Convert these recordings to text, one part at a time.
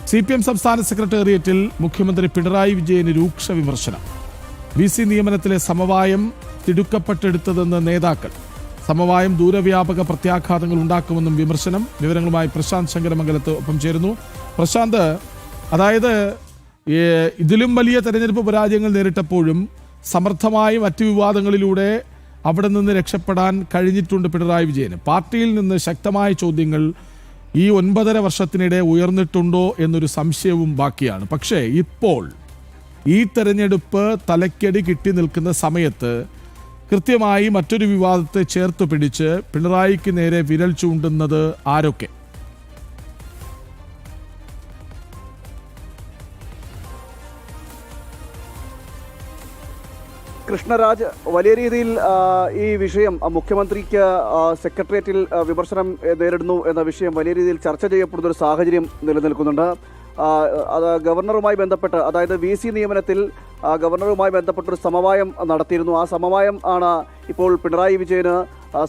CPM സംസ്ഥാന സെക്രട്ടേറിയറ്റിൽ മുഖ്യമന്ത്രി പിണറായി വിജയന് രൂക്ഷ വിമർശനം. VC നിയമനത്തിലെ സമവായം തിടുക്കപ്പെട്ടെടുത്തതെന്ന് നേതാക്കൾ. സമവായം ദൂരവ്യാപക പ്രത്യാഘാതങ്ങൾ ഉണ്ടാക്കുമെന്നും വിമർശനം. വിവരങ്ങളുമായി പ്രശാന്ത് ശങ്കരമംഗലത്ത് ഒപ്പം ചേരുന്നു. പ്രശാന്ത്, അതായത് ഇതിലും വലിയ തെരഞ്ഞെടുപ്പ് പരാജയങ്ങൾ നേരിട്ടപ്പോഴും സമർത്ഥമായി മറ്റു വിവാദങ്ങളിലൂടെ അവിടെ നിന്ന് രക്ഷപ്പെടാൻ കഴിഞ്ഞിട്ടുണ്ട് പിണറായി വിജയന്. പാർട്ടിയിൽ നിന്ന് ശക്തമായ ചോദ്യങ്ങൾ ഈ 9.5 വർഷത്തിനിടെ ഉയർന്നിട്ടുണ്ടോ എന്നൊരു സംശയവും ബാക്കിയാണ്. പക്ഷേ ഇപ്പോൾ ഈ തെരഞ്ഞെടുപ്പ് തലയ്ക്കടി കിട്ടി നിൽക്കുന്ന സമയത്ത് കൃത്യമായി മറ്റൊരു വിവാദത്തെ ചേർത്ത് പിടിച്ച് പിണറായിക്ക് നേരെ വിരൽ ചൂണ്ടുന്നത് ആരൊക്കെ? കൃഷ്ണരാജ്, വലിയ രീതിയിൽ ഈ വിഷയം മുഖ്യമന്ത്രിക്ക് സെക്രട്ടേറിയറ്റിൽ വിമർശനം നേരിടുന്നു എന്ന വിഷയം വലിയ രീതിയിൽ ചർച്ച ചെയ്യപ്പെടുന്ന ഒരു സാഹചര്യം നിലനിൽക്കുന്നുണ്ട്. അത് ഗവർണറുമായി ബന്ധപ്പെട്ട്, അതായത് VC നിയമനത്തിൽ ഗവർണറുമായി ബന്ധപ്പെട്ടൊരു സമവായം നടത്തിയിരുന്നു. ആ സമവായം ആണ് ഇപ്പോൾ പിണറായി വിജയന്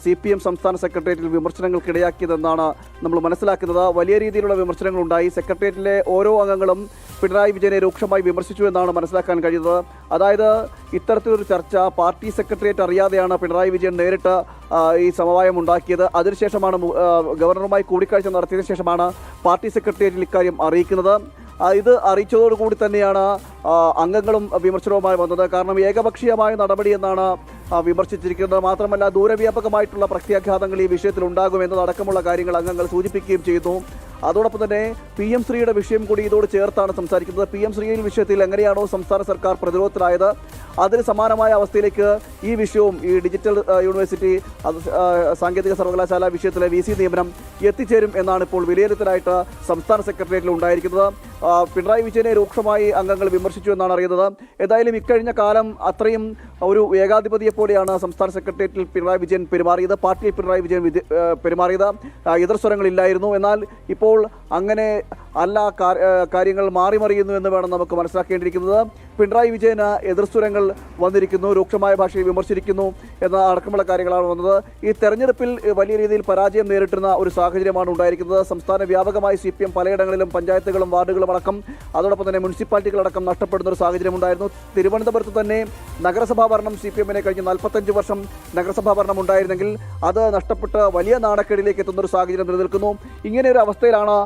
CPM സംസ്ഥാന സെക്രട്ടേറിയറ്റിൽ വിമർശനങ്ങൾക്കിടയാക്കിയതെന്നാണ് നമ്മൾ മനസ്സിലാക്കുന്നത്. വലിയ രീതിയിലുള്ള വിമർശനങ്ങളുണ്ടായി. സെക്രട്ടേറിയറ്റിലെ ഓരോ അംഗങ്ങളും പിണറായി വിജയനെ രൂക്ഷമായി വിമർശിച്ചു എന്നാണ് മനസ്സിലാക്കാൻ കഴിയുന്നത്. അതായത് ഇത്തരത്തിലൊരു ചർച്ച പാർട്ടി സെക്രട്ടേറിയറ്റ് അറിയാതെയാണ് പിണറായി വിജയൻ നേരിട്ട് ഈ സമവായം ഉണ്ടാക്കിയത്. അതിനുശേഷമാണ് ഗവർണറുമായി കൂടിക്കാഴ്ച നടത്തിയതിനു ശേഷമാണ് പാർട്ടി സെക്രട്ടേറിയറ്റിൽ ഇക്കാര്യം അറിയിക്കുന്നത്. ഇത് അറിയിച്ചതോടുകൂടി തന്നെയാണ് അംഗങ്ങളും വിമർശനവുമായി വന്നത്. കാരണം ഏകപക്ഷീയമായ നടപടി എന്നാണ് വിമർശിച്ചിരിക്കുന്നത്. മാത്രമല്ല ദൂരവ്യാപകമായിട്ടുള്ള പ്രത്യാഘാതങ്ങൾ ഈ വിഷയത്തിൽ ഉണ്ടാകുമെന്നതടക്കമുള്ള കാര്യങ്ങൾ അംഗങ്ങൾ സൂചിപ്പിക്കുകയും ചെയ്തു. അതോടൊപ്പം തന്നെ PM ശ്രീയുടെ വിഷയം കൂടി ഇതോട് ചേർത്താണ് സംസാരിക്കുന്നത്. PM ശ്രീയിൽ വിഷയത്തിൽ എങ്ങനെയാണോ സംസ്ഥാന സർക്കാർ പ്രതിരോധത്തിലായത്, അതിന് സമാനമായ അവസ്ഥയിലേക്ക് ഈ വിഷയവും, ഈ ഡിജിറ്റൽ യൂണിവേഴ്സിറ്റി സാങ്കേതിക സർവകലാശാല വിഷയത്തിലെ VC നിയമനം എത്തിച്ചേരും എന്നാണ് ഇപ്പോൾ വിലയിരുത്തലായിട്ട് സംസ്ഥാന സെക്രട്ടേറിയറ്റിൽ ഉണ്ടായിരിക്കുന്നത്. പിണറായി വിജയനെ രൂക്ഷമായി അംഗങ്ങൾ വിമർശിച്ചു എന്നാണ് അറിയുന്നത്. ഏതായാലും ഇക്കഴിഞ്ഞ കാലം അത്രയും ഒരു ഏകാധിപതിയെ പോലെയാണ് സംസ്ഥാന സെക്രട്ടേറിയറ്റിൽ പിണറായി വിജയൻ പെരുമാറിയത്, പാർട്ടിയിൽ പിണറായി വിജയൻ പെരുമാറിയത്. എതിർസ്വരങ്ങളില്ലായിരുന്നു. എന്നാൽ ഇപ്പോൾ അങ്ങനെ അല്ല, കാര്യങ്ങൾ മാറിമറിയുന്നു എന്ന് വേണം നമുക്ക് മനസ്സിലാക്കേണ്ടിയിരിക്കുന്നത്. പിണറായി വിജയന് എതിർസ്വരങ്ങൾ വന്നിരിക്കുന്നു, രൂക്ഷമായ ഭാഷയിൽ വിമർശിക്കുന്നു എന്ന അടക്കമുള്ള കാര്യങ്ങളാണ് വന്നത്. ഈ തെരഞ്ഞെടുപ്പിൽ വലിയ രീതിയിൽ പരാജയം നേരിട്ടുന്ന ഒരു സാഹചര്യമാണ് ഉണ്ടായിരിക്കുന്നത്. സംസ്ഥാന വ്യാപകമായി CPM പലയിടങ്ങളിലും പഞ്ചായത്തുകളും വാർഡുകളും അടക്കം, അതോടൊപ്പം തന്നെ മുനിസിപ്പാലിറ്റികളടക്കം നഷ്ടപ്പെടുന്ന ഒരു സാഹചര്യം ഉണ്ടായിരുന്നു. തിരുവനന്തപുരത്ത് തന്നെ നഗരസഭാ ഭരണം CPMനെ കഴിഞ്ഞ് 45 വർഷം നഗരസഭാ ഭരണം ഉണ്ടായിരുന്നെങ്കിൽ അത് നഷ്ടപ്പെട്ട് വലിയ നാണക്കേടിലേക്ക് എത്തുന്ന ഒരു സാഹചര്യം നിലനിൽക്കുന്നു. ഇങ്ങനെ ഒരു അവസ്ഥയിലാണ്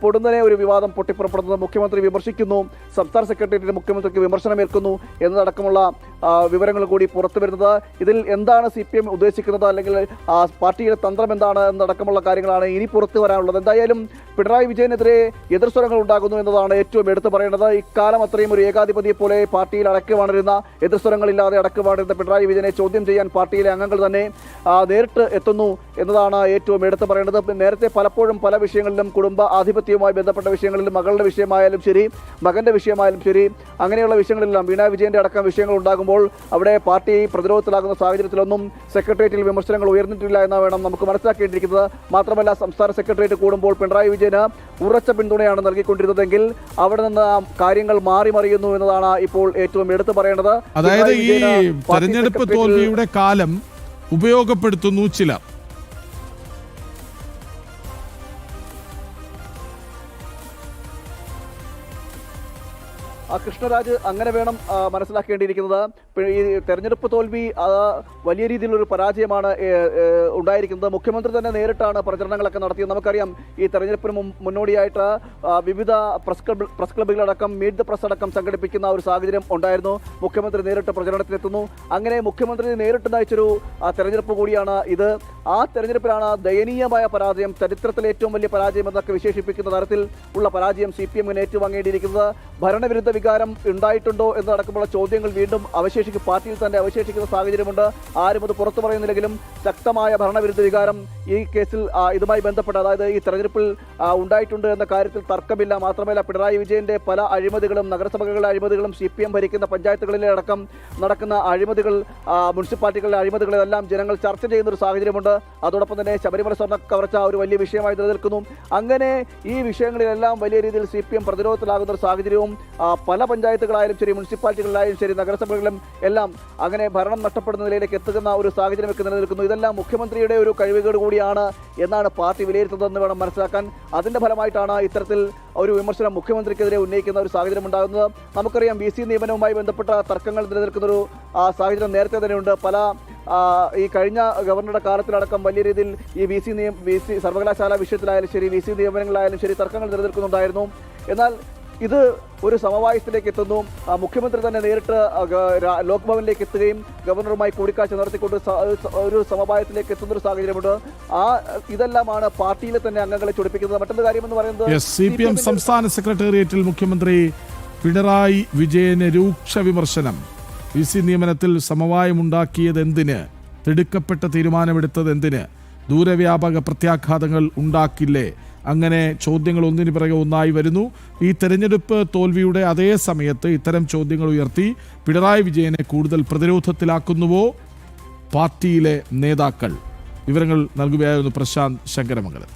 പൊടുന്നനെ ഒരു വിവാദം പൊട്ടിപ്പുറപ്പെടുന്നത്. മുഖ്യമന്ത്രി വിമർശിക്കുന്നു, സംസ്ഥാന സെക്രട്ടേറിയറ്റ് മുഖ്യമന്ത്രിക്ക് വിമർശനമേൽക്കുന്നു എന്നതടക്കമുള്ള വിവരങ്ങൾ കൂടി പുറത്തു വരുന്നത്. ഇതിൽ എന്താണ് CPM ഉദ്ദേശിക്കുന്നത്, അല്ലെങ്കിൽ പാർട്ടിയുടെ തന്ത്രം എന്താണ് എന്നടക്കമുള്ള കാര്യങ്ങളാണ് ഇനി പുറത്തു വരാനുള്ളത്. എന്തായാലും പിണറായി വിജയനെതിരെ എതിർസ്വരങ്ങൾ ഉണ്ടാകുന്നു എന്നതാണ് ഏറ്റവും എടുത്തു പറയേണ്ടത്. ഇക്കാലം അത്രയും ഒരു ഏകാധിപതിയെ പോലെ പാർട്ടിയിൽ അടക്കുവാണിരുന്ന, എതിർസ്വരങ്ങളില്ലാതെ അടക്കുവാണിരുന്ന പിണറായി വിജയനെ ചോദ്യം ചെയ്യാൻ പാർട്ടിയിലെ അംഗങ്ങൾ തന്നെ നേരിട്ട് എത്തുന്നു എന്നതാണ് ഏറ്റവും എടുത്തു പറയേണ്ടത്. നേരത്തെ പലപ്പോഴും പല വിഷയങ്ങളിലും, കുടുംബ ആധിപത്യവുമായി ബന്ധപ്പെട്ട വിഷയങ്ങളിലും, മകളുടെ വിഷയമായാലും ശരി, മകന്റെ വിഷയമായാലും ശരി, അങ്ങനെയുള്ള വിഷയങ്ങളെല്ലാം വീണാ വിജയന്റെ അടക്കം വിഷയങ്ങൾ ഉണ്ടാകുമ്പോൾ അവിടെ പാർട്ടി പ്രതിരോധത്തിലാകുന്ന സാഹചര്യത്തിലൊന്നും സെക്രട്ടേറിയറ്റിൽ വിമർശനങ്ങൾ ഉയർന്നിട്ടില്ല എന്ന് വേണം നമുക്ക് മനസ്സിലാക്കേണ്ടിയിരിക്കുന്നത്. മാത്രമല്ല സംസ്ഥാന സെക്രട്ടേറിയറ്റ് കൂടുമ്പോൾ പിണറായി വിജയന് ഉറച്ച പിന്തുണയാണ് നൽകിക്കൊണ്ടിരുന്നതെങ്കിൽ അവിടെ നിന്ന് കാര്യങ്ങൾ മാറിമറിയുന്നു എന്നതാണ് ഇപ്പോൾ ഏറ്റവും എടുത്തു പറയേണ്ടത്. അതായത് ഈ തെരഞ്ഞെടുപ്പ് തോൽവിയുടെ കാലം ഉപയോഗപ്പെടുത്തുന്നു ചിലർ. കൃഷ്ണരാജ്, അങ്ങനെ വേണം മനസ്സിലാക്കേണ്ടിയിരിക്കുന്നത്. ഈ തെരഞ്ഞെടുപ്പ് തോൽവി വലിയ രീതിയിലൊരു പരാജയമാണ് ഉണ്ടായിരിക്കുന്നത്. മുഖ്യമന്ത്രി തന്നെ നേരിട്ടാണ് പ്രചരണങ്ങളൊക്കെ നടത്തിയത്. നമുക്കറിയാം, ഈ തെരഞ്ഞെടുപ്പിന് മുന്നോടിയായിട്ട് വിവിധ പ്രസ് ക്ലബുകളടക്കം മീറ്റ് ദ പ്രസ് അടക്കം സംഘടിപ്പിക്കുന്ന ഒരു സാഹചര്യം ഉണ്ടായിരുന്നു. മുഖ്യമന്ത്രി നേരിട്ട് പ്രചരണത്തിനെത്തുന്നു. അങ്ങനെ മുഖ്യമന്ത്രി നേരിട്ട് നയിച്ചൊരു തെരഞ്ഞെടുപ്പ് കൂടിയാണ് ഇത്. ആ തെരഞ്ഞെടുപ്പിലാണ് ദയനീയമായ പരാജയം, ചരിത്രത്തിലെ ഏറ്റവും വലിയ പരാജയം എന്നൊക്കെ വിശേഷിപ്പിക്കുന്ന തരത്തിൽ ഉള്ള പരാജയം CPMന് ഏറ്റുവാങ്ങേണ്ടിയിരിക്കുന്നത്. ഭരണവിരുദ്ധ വികാരം ഉണ്ടായിട്ടുണ്ടോ എന്നടക്കമുള്ള ചോദ്യങ്ങൾ വീണ്ടും പാർട്ടിയിൽ തന്നെ അവശേഷിക്കുന്ന സാഹചര്യമുണ്ട്. ആരും അത് പുറത്തു പറയുന്നില്ലെങ്കിലും ശക്തമായ ഭരണവിരുദ്ധ വികാരം ഈ കേസിൽ ഇതുമായി ബന്ധപ്പെട്ട്, അതായത് ഈ തെരഞ്ഞെടുപ്പിൽ ഉണ്ടായിട്ടുണ്ട് എന്ന കാര്യത്തിൽ തർക്കമില്ല. മാത്രമല്ല പിണറായി വിജയന്റെ പല അഴിമതികളും, നഗരസഭകളിലെ അഴിമതികളും, CPM ഭരിക്കുന്ന പഞ്ചായത്തുകളിലെ അടക്കം നടക്കുന്ന അഴിമതികൾ, മുനിസിപ്പാലിറ്റികളിലെ അഴിമതികളെല്ലാം ജനങ്ങൾ ചർച്ച ചെയ്യുന്ന ഒരു സാഹചര്യമുണ്ട്. അതോടൊപ്പം തന്നെ ശബരിമല സ്വർണ്ണ കവർച്ച ഒരു വലിയ വിഷയമായി നിലനിൽക്കുന്നു. അങ്ങനെ ഈ വിഷയങ്ങളിലെല്ലാം വലിയ രീതിയിൽ CPM പ്രതിരോധത്തിലാകുന്ന ഒരു സാഹചര്യവും പല പഞ്ചായത്തുകളായാലും ശരി, മുനിസിപ്പാലിറ്റികളിലായാലും ശരി, നഗരസഭകളിലും എല്ലാം അങ്ങനെ ഭരണം നഷ്ടപ്പെടുന്ന നിലയിലേക്ക് എത്തുന്ന ഒരു സാഹചര്യമൊക്കെ നിലനിൽക്കുന്നു. ഇതെല്ലാം മുഖ്യമന്ത്രിയുടെ ഒരു കഴിവുകേട് കൂടിയാണ് എന്നാണ് പാർട്ടി വിലയിരുത്തുന്നതെന്ന് വേണം മനസ്സിലാക്കാൻ. അതിന്റെ ഫലമായിട്ടാണ് ഇത്തരത്തിൽ ഒരു വിമർശനം മുഖ്യമന്ത്രിക്കെതിരെ ഉന്നയിക്കുന്ന ഒരു സാഹചര്യം ഉണ്ടാകുന്നത്. നമുക്കറിയാം VC നിയമനവുമായി ബന്ധപ്പെട്ട തർക്കങ്ങൾ നിലനിൽക്കുന്ന ഒരു സാഹചര്യം നേരത്തെ തന്നെയുണ്ട്. പല ഈ കഴിഞ്ഞ ഗവർണറുടെ കാലത്തിലടക്കം വലിയ രീതിയിൽ ഈ VC സർവകലാശാല വിഷയത്തിലായാലും ശരി, VC നിയമനങ്ങളായാലും ശരി, തർക്കങ്ങൾ നിലനിൽക്കുന്നുണ്ടായിരുന്നു. എന്നാൽ ഇത് ഒരു സമവായത്തിലേക്ക് എത്തുന്നു. മുഖ്യമന്ത്രി തന്നെ നേരിട്ട് ലോക്ഭവനിലേക്ക് എത്തുകയും ഗവർണറുമായി കൂടിക്കാഴ്ച നടത്തിക്കൊണ്ട് ഒരു സമവായത്തിലേക്ക് എത്തുന്ന ഒരു സാഹചര്യമുണ്ട്. ഇതെല്ലാമാണ് പാർട്ടിയിലെ തന്നെ അംഗങ്ങളെ ചൊടിപ്പിക്കുന്നത്. മറ്റൊരു കാര്യമെന്ന് പറയുന്നത് CPM സംസ്ഥാന സെക്രട്ടേറിയറ്റിൽ മുഖ്യമന്ത്രി പിണറായി വിജയന് രൂക്ഷ വിമർശനം. VC നിയമനത്തിൽ സമവായമുണ്ടാക്കിയത് എന്തിന്? തിടുക്കപ്പെട്ട തീരുമാനമെടുത്തത് എന്തിന്? ദൂരവ്യാപക പ്രത്യാഘാതങ്ങൾ ഉണ്ടാക്കില്ലേ? അങ്ങനെ ചോദ്യങ്ങൾ ഒന്നിനു പിറകെ ഒന്നായി വരുന്നു. ഈ തെരഞ്ഞെടുപ്പ് തോൽവിയുടെ അതേ സമയത്ത് ഇത്തരം ചോദ്യങ്ങൾ ഉയർത്തി പിണറായി വിജയനെ കൂടുതൽ പ്രതിരോധത്തിലാക്കുന്നുവോ പാർട്ടിയിലെ നേതാക്കൾ? വിവരങ്ങൾ നൽകുകയായിരുന്നു പ്രശാന്ത് ശങ്കരമംഗലം.